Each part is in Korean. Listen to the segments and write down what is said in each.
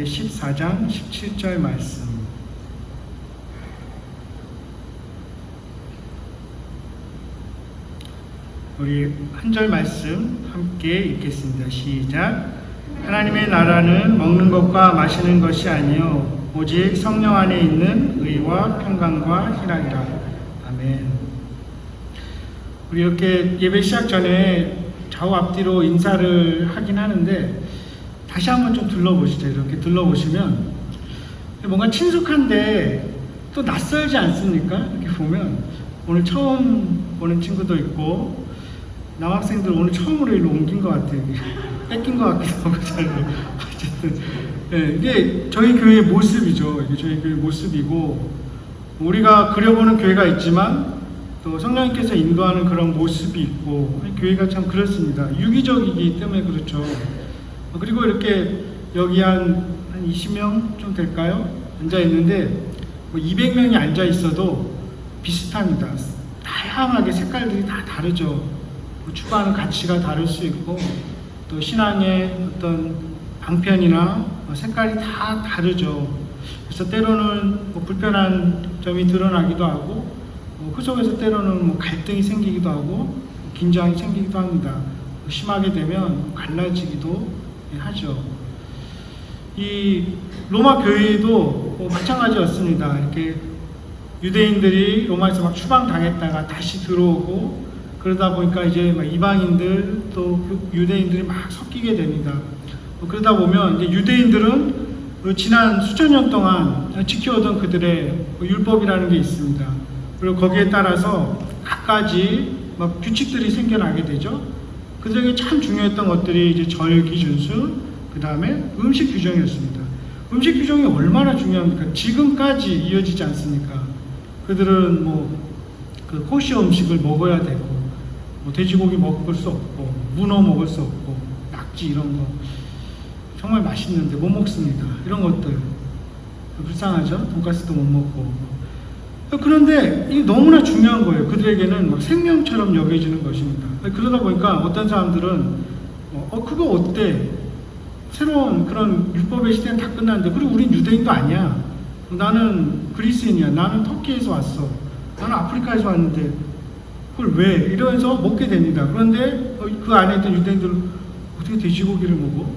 14장 17절 말씀. 우리 한 절 말씀 함께 읽겠습니다. 시작. 하나님의 나라는 먹는 것과 마시는 것이 아니요 오직 성령 안에 있는 의와 평강과 희락이라. 아멘. 우리 이렇게 예배 시작 전에 좌우 앞뒤로 인사를 하긴 하는데 다시 한번 좀 둘러보시죠. 이렇게 둘러보시면 뭔가 친숙한데 또 낯설지 않습니까? 이렇게 보면 오늘 처음 보는 친구도 있고 남학생들 오늘 처음으로 일로 옮긴 것 같아요. 뺏긴 것 같기도 하고 잘 어쨌든 이게 저희 교회의 모습이죠. 이게 저희 교회의 모습이고 우리가 그려보는 교회가 있지만 또 성령님께서 인도하는 그런 모습이 있고 교회가 참 그렇습니다. 유기적이기 때문에 그렇죠. 그리고 이렇게 여기 한 20명 좀 될까요? 앉아 있는데 200명이 앉아 있어도 비슷합니다. 다양하게 색깔들이 다 다르죠. 추구하는 가치가 다를 수 있고 또 신앙의 어떤 방편이나 색깔이 다 다르죠. 그래서 때로는 불편한 점이 드러나기도 하고 그 속에서 때로는 갈등이 생기기도 하고 긴장이 생기기도 합니다. 심하게 되면 갈라지기도 하죠. 이 로마 교회도 마찬가지였습니다. 이렇게 유대인들이 로마에서 막 추방당했다가 다시 들어오고 그러다 보니까 이제 이방인들 또 유대인들이 막 섞이게 됩니다. 그러다 보면 이제 유대인들은 지난 수천 년 동안 지켜오던 그들의 율법이라는 게 있습니다. 그리고 거기에 따라서 갖가지 막 규칙들이 생겨나게 되죠. 그들에게 참 중요했던 것들이 이제 절기 준수, 그 다음에 음식 규정이었습니다. 음식 규정이 얼마나 중요합니까? 지금까지 이어지지 않습니까? 그들은 그 코시어 음식을 먹어야 되고, 돼지고기 먹을 수 없고, 문어 먹을 수 없고, 낙지 이런 거 정말 맛있는데 못 먹습니다. 이런 것들 불쌍하죠? 돈가스도 못 먹고. 그런데 이게 너무나 중요한 거예요. 그들에게는 막 생명처럼 여겨지는 것입니다. 그러다 보니까 어떤 사람들은 그거 어때? 새로운 그런 율법의 시대는 다 끝났는데, 그리고 우린 유대인도 아니야. 나는 그리스인이야. 나는 터키에서 왔어. 나는 아프리카에서 왔는데 그걸 왜? 이러면서 먹게 됩니다. 그런데 그 안에 있던 유대인들은 어떻게 돼지고기를 먹어?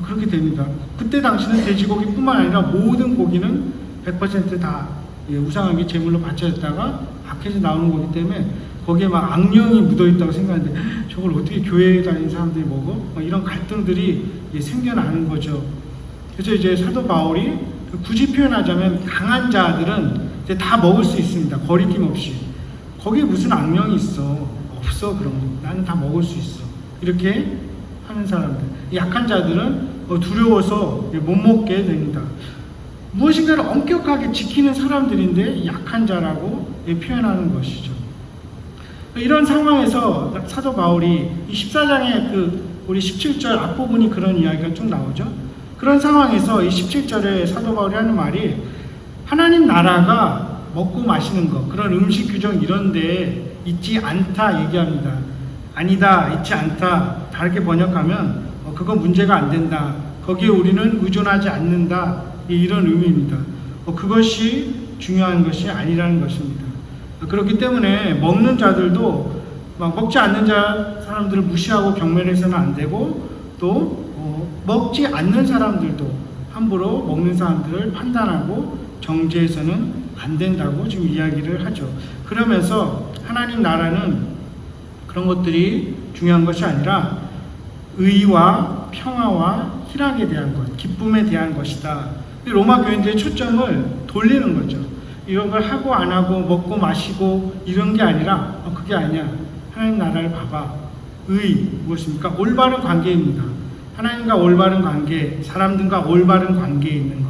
그렇게 됩니다. 그때 당시는 돼지고기뿐만 아니라 모든 고기는 100% 다 우상에게 제물로 바쳐졌다가 밖에서 나오는 거기 때문에 거기에 막 악령이 묻어있다고 생각하는데 저걸 어떻게 교회에 다니는 사람들이 먹어? 이런 갈등들이 생겨나는 거죠. 그래서 이제 사도 바울이 굳이 표현하자면 강한 자들은 이제 다 먹을 수 있습니다. 거리낌 없이. 거기에 무슨 악령이 있어? 없어. 그런 거. 나는 다 먹을 수 있어. 이렇게 하는 사람들. 약한 자들은 두려워서 못 먹게 됩니다. 무엇인가를 엄격하게 지키는 사람들인데 약한 자라고 표현하는 것이죠. 이런 상황에서 사도 바울이 이 14장의 우리 17절 앞부분이 그런 이야기가 쭉 나오죠. 그런 상황에서 이 17절에 사도 바울이 하는 말이 하나님 나라가 먹고 마시는 것, 그런 음식 규정 이런 데 있지 않다 얘기합니다. 아니다, 있지 않다. 다르게 번역하면 그건 문제가 안 된다. 거기에 우리는 의존하지 않는다. 이런 의미입니다. 그것이 중요한 것이 아니라는 것입니다. 그렇기 때문에 먹는 자들도 막 먹지 않는 사람들을 무시하고 경멸해서는 안 되고 또 먹지 않는 사람들도 함부로 먹는 사람들을 판단하고 정죄해서는 안 된다고 지금 이야기를 하죠. 그러면서 하나님 나라는 그런 것들이 중요한 것이 아니라 의와 평화와 희락에 대한 것, 기쁨에 대한 것이다. 로마 교인들의 초점을 돌리는 거죠. 이런 걸 하고 안 하고 먹고 마시고 이런 게 아니라 그게 아니야. 하나님 나라를 봐봐. 의 무엇입니까? 올바른 관계입니다. 하나님과 올바른 관계, 사람들과 올바른 관계에 있는 것.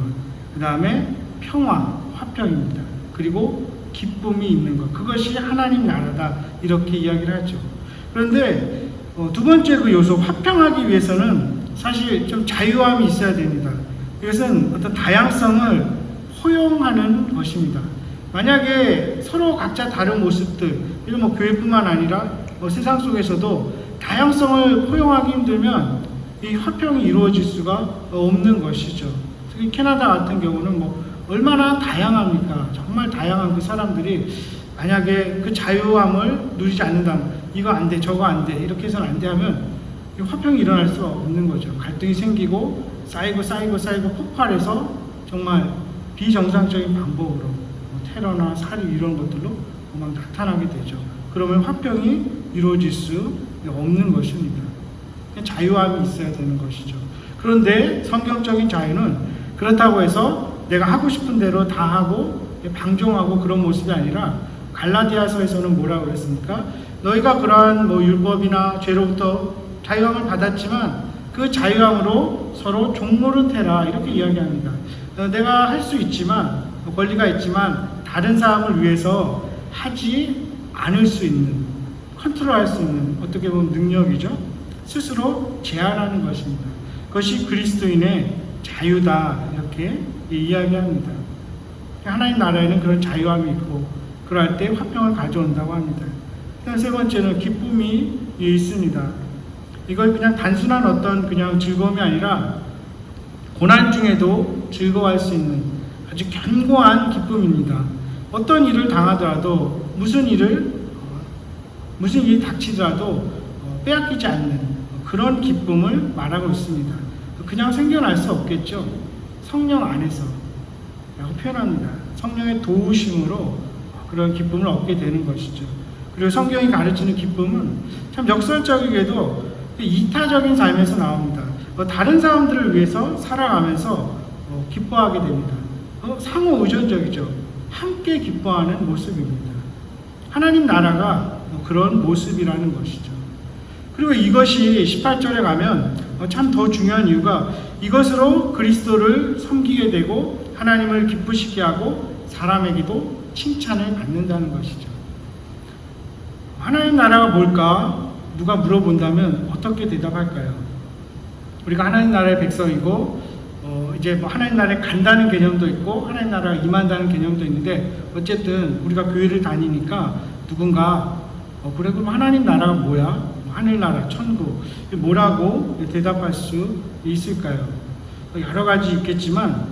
그 다음에 평화, 화평입니다. 그리고 기쁨이 있는 것. 그것이 하나님 나라다. 이렇게 이야기를 하죠. 그런데 두 번째 그 요소, 화평하기 위해서는 사실 좀 자유함이 있어야 됩니다. 이것은 어떤 다양성을 허용하는 것입니다. 만약에 서로 각자 다른 모습들, 이건 교회뿐만 아니라 세상 속에서도 다양성을 허용하기 힘들면 이 화평이 이루어질 수가 없는 것이죠. 특히 캐나다 같은 경우는 뭐 얼마나 다양합니까? 정말 다양한 그 사람들이 만약에 그 자유함을 누리지 않는다면 이거 안 돼, 저거 안 돼, 이렇게 해서는 안 돼 하면 화평이 일어날 수가 없는 거죠. 갈등이 생기고 쌓이고 폭발해서 정말 비정상적인 방법으로 뭐 테러나 살인 이런 것들로 막 나타나게 되죠. 그러면 화평이 이루어질 수 없는 것입니다. 자유함이 있어야 되는 것이죠. 그런데 성경적인 자유는 그렇다고 해서 내가 하고 싶은 대로 다 하고 방종하고 그런 모습이 아니라 갈라디아서에서는 뭐라고 그랬습니까? 너희가 그러한 뭐 율법이나 죄로부터 자유함을 받았지만 그 자유함으로 서로 종노릇해라 이렇게 이야기합니다. 내가 할 수 있지만 권리가 있지만 다른 사람을 위해서 하지 않을 수 있는 컨트롤할 수 있는 어떻게 보면 능력이죠. 스스로 제한하는 것입니다. 그것이 그리스도인의 자유다 이렇게 이야기합니다. 하나님 나라에는 그런 자유함이 있고 그럴 때 화평을 가져온다고 합니다. 세 번째는 기쁨이 있습니다. 이걸 그냥 단순한 어떤 그냥 즐거움이 아니라 고난 중에도 즐거워할 수 있는 아주 견고한 기쁨입니다. 어떤 일을 당하더라도 무슨 일이 닥치더라도 빼앗기지 않는 그런 기쁨을 말하고 있습니다. 그냥 생겨날 수 없겠죠. 성령 안에서 라고 표현합니다. 성령의 도우심으로 그런 기쁨을 얻게 되는 것이죠. 그리고 성경이 가르치는 기쁨은 참 역설적이게도 이타적인 삶에서 나옵니다. 다른 사람들을 위해서 살아가면서 기뻐하게 됩니다. 상호 의존적이죠. 함께 기뻐하는 모습입니다. 하나님 나라가 그런 모습이라는 것이죠. 그리고 이것이 18절에 가면 참 더 중요한 이유가 이것으로 그리스도를 섬기게 되고 하나님을 기쁘시게 하고 사람에게도 칭찬을 받는다는 것이죠. 하나님 나라가 뭘까? 누가 물어본다면 어떻게 대답할까요? 우리가 하나님 나라의 백성이고 이제 뭐 하나님 나라에 간다는 개념도 있고 하나님 나라가 임한다는 개념도 있는데 어쨌든 우리가 교회를 다니니까 누군가 그래 그럼 하나님 나라가 뭐야? 하늘나라, 천국 뭐라고 대답할 수 있을까요? 여러 가지 있겠지만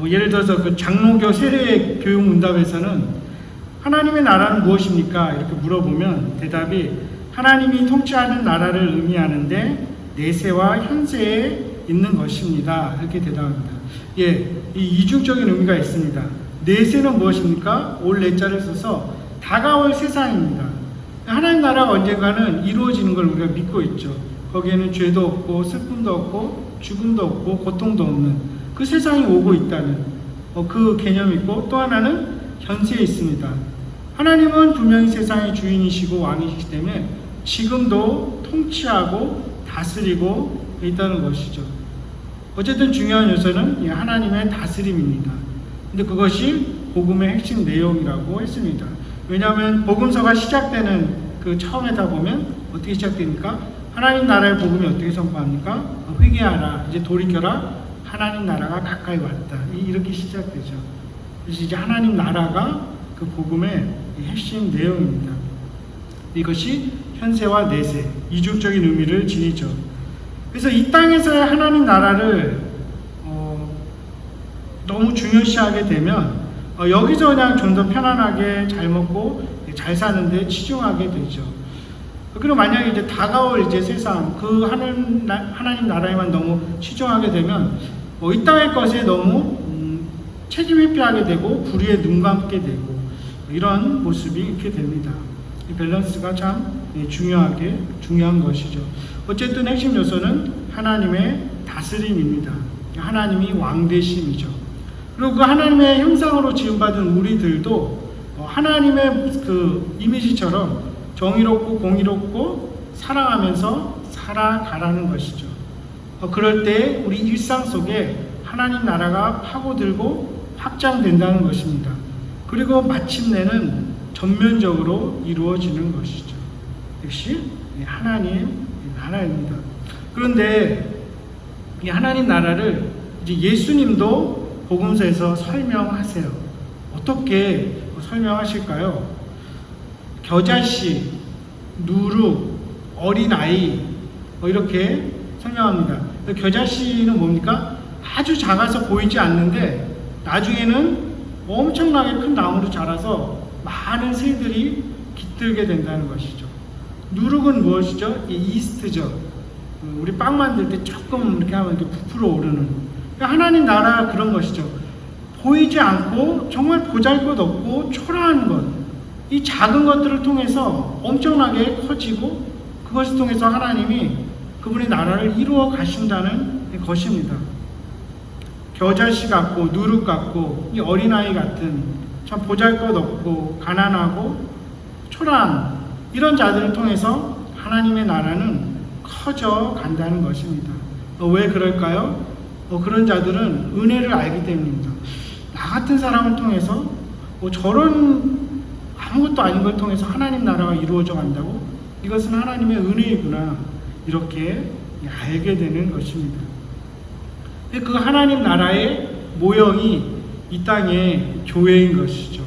예를 들어서 그 장로교 세례 교육 문답에서는 하나님의 나라는 무엇입니까? 이렇게 물어보면 대답이 하나님이 통치하는 나라를 의미하는데 내세와 현세에 있는 것입니다. 이렇게 대답합니다. 이 이중적인 의미가 있습니다. 내세는 무엇입니까? 올 내자를 써서 다가올 세상입니다. 하나님 나라가 언젠가는 이루어지는 걸 우리가 믿고 있죠. 거기에는 죄도 없고 슬픔도 없고 죽음도 없고 고통도 없는 그 세상이 오고 있다는 그 개념이 있고 또 하나는 현세에 있습니다. 하나님은 분명히 세상의 주인이시고 왕이시기 때문에 지금도 통치하고 다스리고 있다는 것이죠. 어쨌든 중요한 요소는 하나님의 다스림입니다. 근데 그것이 복음의 핵심 내용이라고 했습니다. 왜냐하면 복음서가 시작되는 그 처음에다 보면 어떻게 시작됩니까? 하나님 나라의 복음이 어떻게 선포합니까? 회개하라, 이제 돌이켜라, 하나님 나라가 가까이 왔다. 이렇게 시작되죠. 그래서 이제 하나님 나라가 그 복음의 핵심 내용입니다. 이것이 현세와 내세, 이중적인 의미를 지니죠. 그래서 이 땅에서의 하나님 나라를 너무 중요시하게 되면 여기서 그냥 좀 더 편안하게 잘 먹고 잘 사는데 치중하게 되죠. 그리고 만약에 이제 다가올 이제 세상 그 하나님 나라에만 너무 치중하게 되면 이 땅의 것에 너무 책임 회피하게 되고 불의에 눈 감게 되고 이런 모습이 있게 됩니다. 이 밸런스가 참 중요한 것이죠. 어쨌든 핵심 요소는 하나님의 다스림입니다. 하나님이 왕되심이죠. 그리고 그 하나님의 형상으로 지음받은 우리들도 하나님의 그 이미지처럼 정의롭고 공의롭고 사랑하면서 살아가라는 것이죠. 그럴 때 우리 일상 속에 하나님 나라가 파고들고 확장된다는 것입니다. 그리고 마침내는 전면적으로 이루어지는 것이죠. 역시 하나님 나라입니다. 그런데 이 하나님 나라를 이제 예수님도 복음서에서 설명하세요. 어떻게 설명하실까요? 겨자씨, 누룩, 어린아이 이렇게 설명합니다. 겨자씨는 뭡니까? 아주 작아서 보이지 않는데 나중에는 엄청나게 큰 나무로 자라서 많은 새들이 깃들게 된다는 것이죠. 누룩은 무엇이죠? 이스트죠. 우리 빵 만들 때 조금 이렇게 하면 이렇게 부풀어 오르는. 하나님 나라 그런 것이죠. 보이지 않고 정말 보잘것없고 초라한 것, 이 작은 것들을 통해서 엄청나게 커지고 그것을 통해서 하나님이 그분의 나라를 이루어 가신다는 것입니다. 겨자씨 같고 누룩 같고 이 어린아이 같은 참 보잘것없고 가난하고 초라한 이런 자들을 통해서 하나님의 나라는 커져 간다는 것입니다. 왜 그럴까요? 그런 자들은 은혜를 알기 때문입니다. 나 같은 사람을 통해서 저런 아무것도 아닌 걸 통해서 하나님 나라가 이루어져 간다고? 이것은 하나님의 은혜이구나 이렇게 알게 되는 것입니다. 그 하나님 나라의 모형이 이 땅의 교회인 것이죠.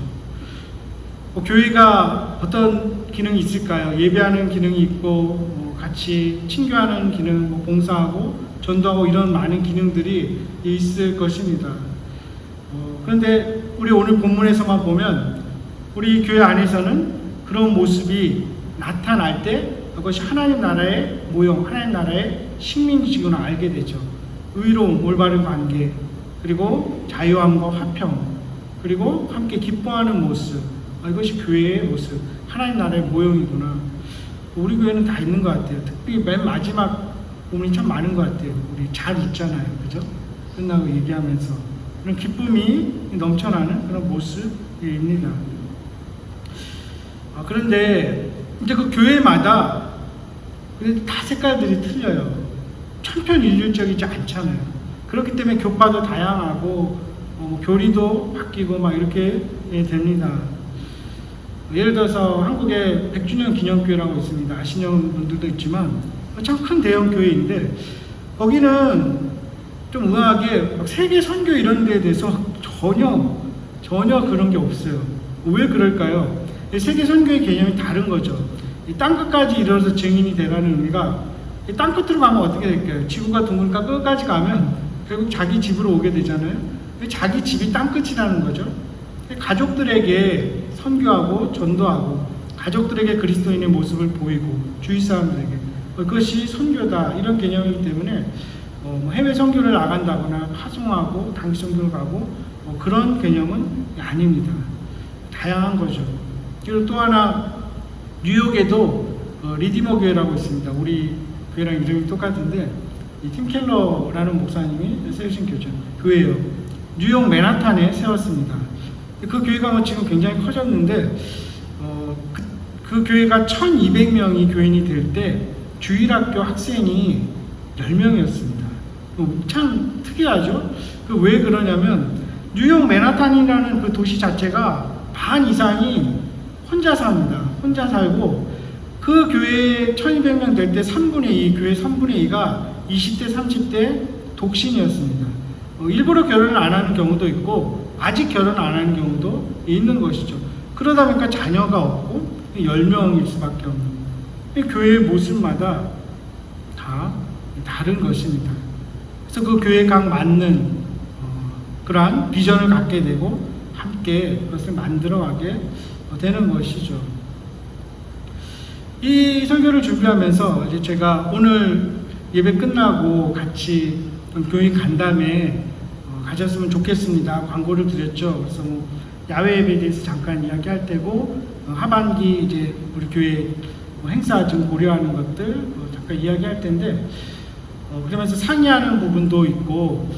교회가 어떤 기능이 있을까요? 예배하는 기능이 있고 같이 친교하는 기능, 봉사하고 전도하고 이런 많은 기능들이 있을 것입니다. 그런데 우리 오늘 본문에서만 보면 우리 교회 안에서는 그런 모습이 나타날 때 그것이 하나님 나라의 모형, 하나님 나라의 식민지구나 알게 되죠. 의로움, 올바른 관계, 그리고 자유함과 화평, 그리고 함께 기뻐하는 모습, 이것이 교회의 모습, 하나님 나라의 모형이구나. 우리 교회는 다 있는 것 같아요. 특히 맨 마지막 부분이 참 많은 것 같아요. 우리 잘 웃잖아요, 그죠? 끝나고 얘기하면서 그런 기쁨이 넘쳐나는 그런 모습입니다. 그런데 이제 그 교회마다 다 색깔들이 틀려요. 천편일률적이지 않잖아요. 그렇기 때문에 교파도 다양하고 교리도 바뀌고 막 이렇게 됩니다. 예를 들어서 한국에 100주년 기념교회라고 있습니다. 아시는 분들도 있지만 참 큰 대형 교회인데 거기는 좀 의아하게 세계 선교 이런 데에 대해서 전혀 그런 게 없어요. 왜 그럴까요? 세계 선교의 개념이 다른 거죠. 땅끝까지 이르러서 증인이 되라는 의미가 땅끝으로 가면 어떻게 될까요? 지구가 둥글까 끝까지 가면 결국 자기 집으로 오게 되잖아요. 자기 집이 땅끝이라는 거죠. 가족들에게 선교하고 전도하고 가족들에게 그리스도인의 모습을 보이고 주위 사람들에게 그것이 선교다 이런 개념이기 때문에 해외 선교를 나간다거나 파송하고 단기 선교를 가고 그런 개념은 아닙니다. 다양한 거죠. 그리고 또 하나 뉴욕에도 리디머 교회라고 있습니다. 우리 교회랑 이름이 똑같은데 이 팀 켈러라는 목사님이 세우신 교회예요. 뉴욕 맨하탄에 세웠습니다. 그 교회가 지금 굉장히 커졌는데 그 교회가 1200명이 교인이 될 때 주일학교 학생이 10명이었습니다. 참 특이하죠? 왜 그러냐면 뉴욕 맨하탄이라는 그 도시 자체가 반 이상이 혼자 삽니다. 혼자 살고 그 교회 1200명 될 때 3분의 2, 교회 3분의 2가 20대, 30대 독신이었습니다. 일부러 결혼을 안 하는 경우도 있고 아직 결혼 안 하는 경우도 있는 것이죠. 그러다 보니까 자녀가 없고 10명일 수밖에 없는 교회의 모습마다 다 다른 것입니다. 그래서 그 교회에 각 맞는 그러한 비전을 갖게 되고 함께 그것을 만들어가게 되는 것이죠. 이 설교를 준비하면서 이제 제가 오늘 예배 끝나고 같이 교회 간담회 가셨으면 좋겠습니다. 광고를 드렸죠. 그래서 야외 예배에 대해서 잠깐 이야기할 때고 하반기 이제 우리 교회 행사 좀 고려하는 것들 잠깐 이야기할 텐데 그러면서 상의하는 부분도 있고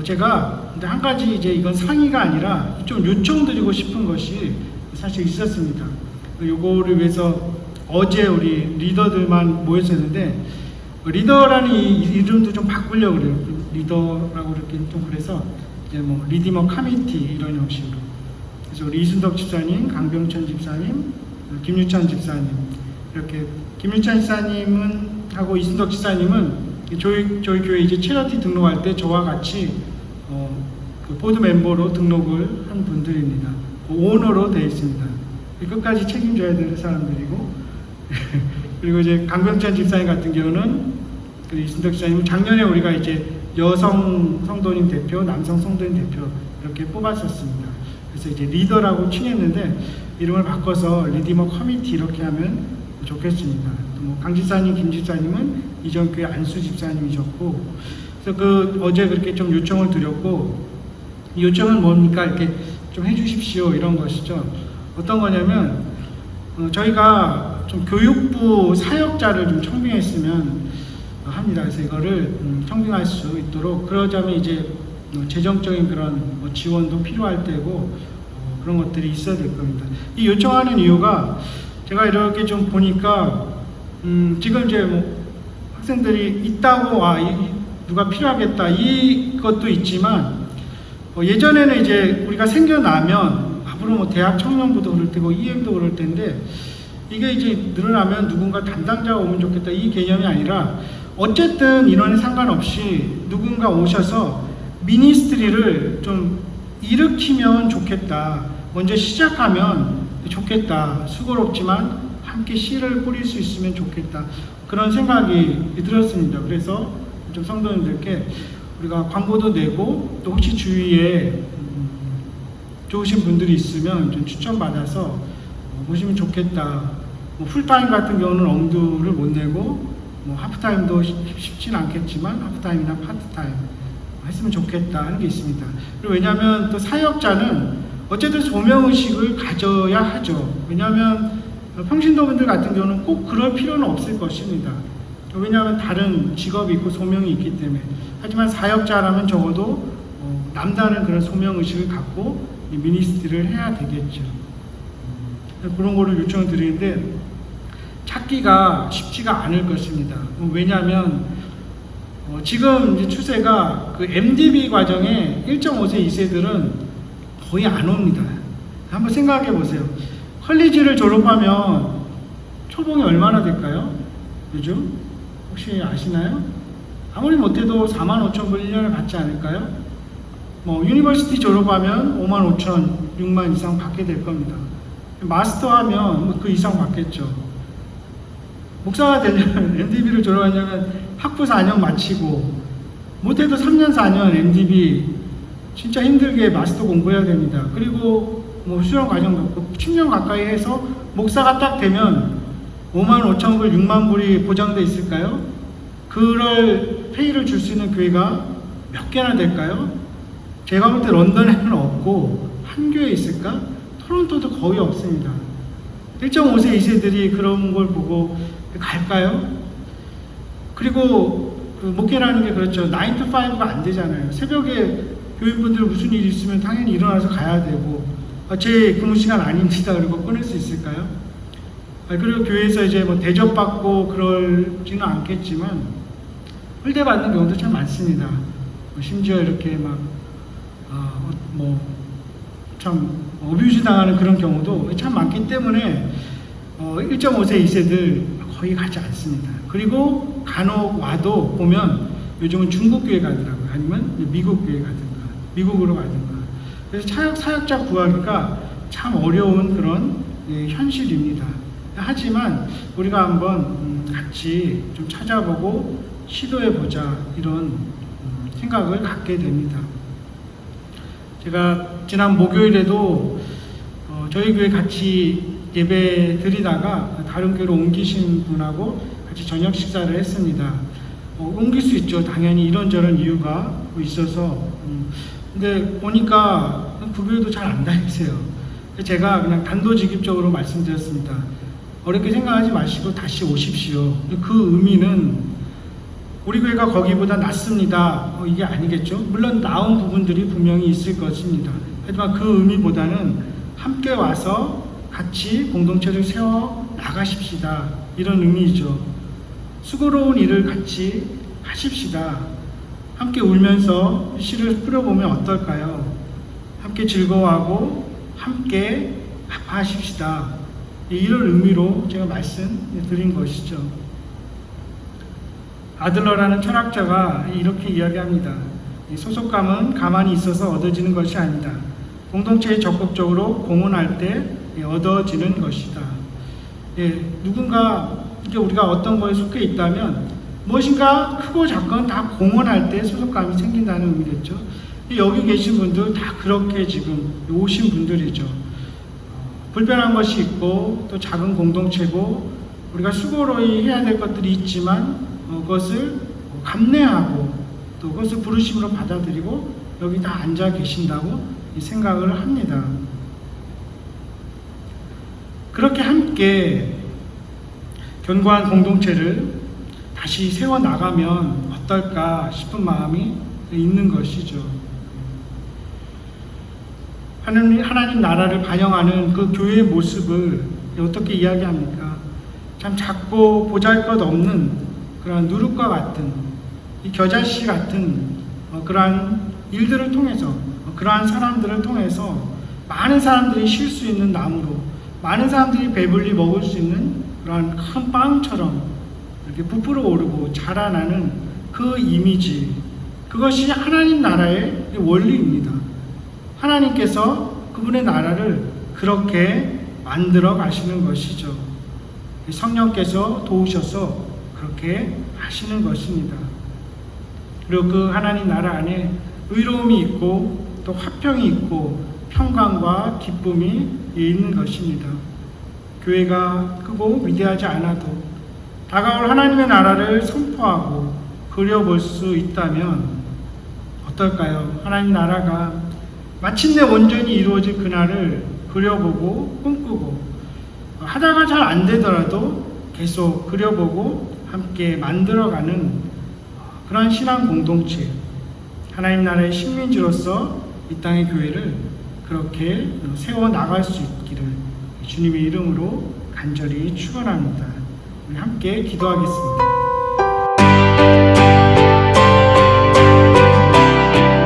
제가 근데 한 가지 이제 이건 상의가 아니라 좀 요청드리고 싶은 것이 사실 있었습니다. 요거를 위해서 어제 우리 리더들만 모였었는데 리더라는 이 이름도 좀 바꾸려고 그래요. 리더라고 이렇게 좀 그래서 이제 리디머 커미티 이런 형식으로. 그래서 우리 이순덕 집사님, 강병천 집사님, 김유찬 집사님 이렇게 김유찬 집사님은 하고 이순덕 집사님은 저희 교회 이제 체러티 등록할 때 저와 같이 그 보드 멤버로 등록을 한 분들입니다. 오너로 되어 있습니다. 끝까지 책임져야 되는 사람들이고 그리고 이제 강병찬 집사님 같은 경우는 이순덕 집사님은 작년에 우리가 이제 여성 성도님 대표, 남성 성도님 대표 이렇게 뽑았었습니다. 그래서 이제 리더라고 칭했는데 이름을 바꿔서 리디머 커미티 이렇게 하면 좋겠습니다. 또 강 집사님, 김 집사님은 이전 교회 안수 집사님이셨고, 그래서 어제 그렇게 좀 요청을 드렸고, 이 요청은 뭡니까? 이렇게 좀 해주십시오 이런 것이죠. 어떤 거냐면 저희가 좀 교육부 사역자를 좀 청빙했으면 합니다. 그래서 이거를 청빙할 수 있도록, 그러자면 이제 재정적인 그런 지원도 필요할 때고 그런 것들이 있어야 될 겁니다. 이 요청하는 이유가 제가 이렇게 좀 보니까 지금 이제 학생들이 있다고 누가 필요하겠다 이것도 있지만 예전에는 이제 우리가 생겨나면 앞으로 대학 청년부도 그럴 테고 EM도 그럴 텐데 이게 이제 늘어나면 누군가 담당자가 오면 좋겠다 이 개념이 아니라 어쨌든 인원에 상관없이 누군가 오셔서 미니스트리를 좀 일으키면 좋겠다. 먼저 시작하면 좋겠다. 수고롭지만 함께 씨를 뿌릴 수 있으면 좋겠다. 그런 생각이 들었습니다. 그래서 좀 성도님들께 우리가 광고도 내고 또 혹시 주위에 좋으신 분들이 있으면 좀 추천받아서 보시면 좋겠다. 풀타임 같은 경우는 엄두를 못 내고 하프타임도 쉽진 않겠지만 하프타임이나 파트타임 했으면 좋겠다 하는 게 있습니다. 그리고 왜냐하면 또 사역자는 어쨌든 소명의식을 가져야 하죠. 왜냐하면 평신도분들 같은 경우는 꼭 그럴 필요는 없을 것입니다. 왜냐하면 다른 직업이 있고 소명이 있기 때문에. 하지만 사역자라면 적어도 남다른 그런 소명의식을 갖고 이 미니스트리를 해야 되겠죠. 그런 거를 요청을 드리는데 찾기가 쉽지가 않을 것입니다. 왜냐하면 지금 이제 추세가 그 MDB 과정에 1.5세 2세들은 거의 안 옵니다. 한번 생각해 보세요. 컬리지를 졸업하면 초봉이 얼마나 될까요? 요즘? 혹시 아시나요? 아무리 못해도 45,000불 1년을 받지 않을까요? 유니버시티 졸업하면 55,000, 6만 이상 받게 될 겁니다. 마스터 하면 그 이상 받겠죠. 목사가 되려면 MDB를 졸업하려면 학부 4년 마치고 못해도 3년 4년 MDB 진짜 힘들게 마스터 공부해야 됩니다. 그리고 수련 과정도 10년 가까이 해서 목사가 딱 되면 55,000불, 6만 불이 보장돼 있을까요? 그럴 페이를 줄 수 있는 교회가 몇 개나 될까요? 제가 볼 때 런던에는 없고 한 교회 있을까? 토론토도 거의 없습니다. 1.5세 2세들이 그런 걸 보고 갈까요? 그리고 목회라는 게 그렇죠. 9 to 5가 안 되잖아요. 새벽에 교인분들 무슨 일이 있으면 당연히 일어나서 가야 되고 제 근무 시간 아닙니다. 그리고 끊을 수 있을까요? 그리고 교회에서 이제 대접받고 그러지는 않겠지만 홀대받는 경우도 참 많습니다. 심지어 이렇게 참 어뷰즈 당하는 그런 경우도 참 많기 때문에 1.5세 2세들 거의 가지 않습니다. 그리고 간혹 와도 보면 요즘은 중국 교회 가더라고요. 아니면 미국 교회 가든가 미국으로 가든가. 그래서 사역자 구하기가 참 어려운 그런 현실입니다. 하지만 우리가 한번 같이 좀 찾아보고 시도해보자 이런 생각을 갖게 됩니다. 제가 지난 목요일에도 저희 교회 같이 예배 드리다가 다른 교회로 옮기신 분하고 같이 저녁 식사를 했습니다. 옮길 수 있죠. 당연히 이런저런 이유가 있어서. 근데 보니까 그 교회도 잘 안 다니세요. 제가 그냥 단도직입적으로 말씀드렸습니다. 어렵게 생각하지 마시고 다시 오십시오. 그 의미는 우리 교회가 거기보다 낫습니다. 이게 아니겠죠. 물론 나은 부분들이 분명히 있을 것입니다. 하지만 그 의미보다는 함께 와서 같이 공동체를 세워 나가십시다. 이런 의미죠. 수고로운 일을 같이 하십시다. 함께 울면서 씨를 뿌려보면 어떨까요? 함께 즐거워하고 함께 아파하십시다. 이런 의미로 제가 말씀드린 것이죠. 아들러라는 철학자가 이렇게 이야기합니다. 소속감은 가만히 있어서 얻어지는 것이 아니다. 공동체에 적극적으로 공헌할 때 얻어지는 것이다. 누군가 이제 우리가 어떤 거에 속해 있다면 무엇인가 크고 작건 다 공헌할 때 소속감이 생긴다는 의미겠죠. 여기 계신 분들 다 그렇게 지금 오신 분들이죠. 불편한 것이 있고 또 작은 공동체고 우리가 수고로이 해야 될 것들이 있지만 그것을 감내하고 또 그것을 부르심으로 받아들이고 여기 다 앉아 계신다고 생각을 합니다. 그렇게 함께 견고한 공동체를 다시 세워나가면 어떨까 싶은 마음이 있는 것이죠. 하나님 나라를 반영하는 그 교회의 모습을 어떻게 이야기합니까? 참 작고 보잘것없는 그런 누룩과 같은 이 겨자씨 같은 그러한 일들을 통해서 그러한 사람들을 통해서 많은 사람들이 쉴 수 있는 나무로 많은 사람들이 배불리 먹을 수 있는 그러한 큰 빵처럼 이렇게 부풀어 오르고 자라나는 그 이미지, 그것이 하나님 나라의 원리입니다. 하나님께서 그분의 나라를 그렇게 만들어 가시는 것이죠. 성령께서 도우셔서 그렇게 하시는 것입니다. 그리고 그 하나님 나라 안에 의로움이 있고 또 화평이 있고 평강과 기쁨이 있는 것입니다. 교회가 크고 위대하지 않아도 다가올 하나님의 나라를 선포하고 그려볼 수 있다면 어떨까요? 하나님 나라가 마침내 온전히 이루어질 그날을 그려보고 꿈꾸고 하다가 잘 안 되더라도 계속 그려보고 함께 만들어가는 그런 신앙 공동체, 하나님 나라의 식민지로서 이 땅의 교회를 그렇게 세워나갈 수 있기를 주님의 이름으로 간절히 축원합니다. 우리 함께 기도하겠습니다.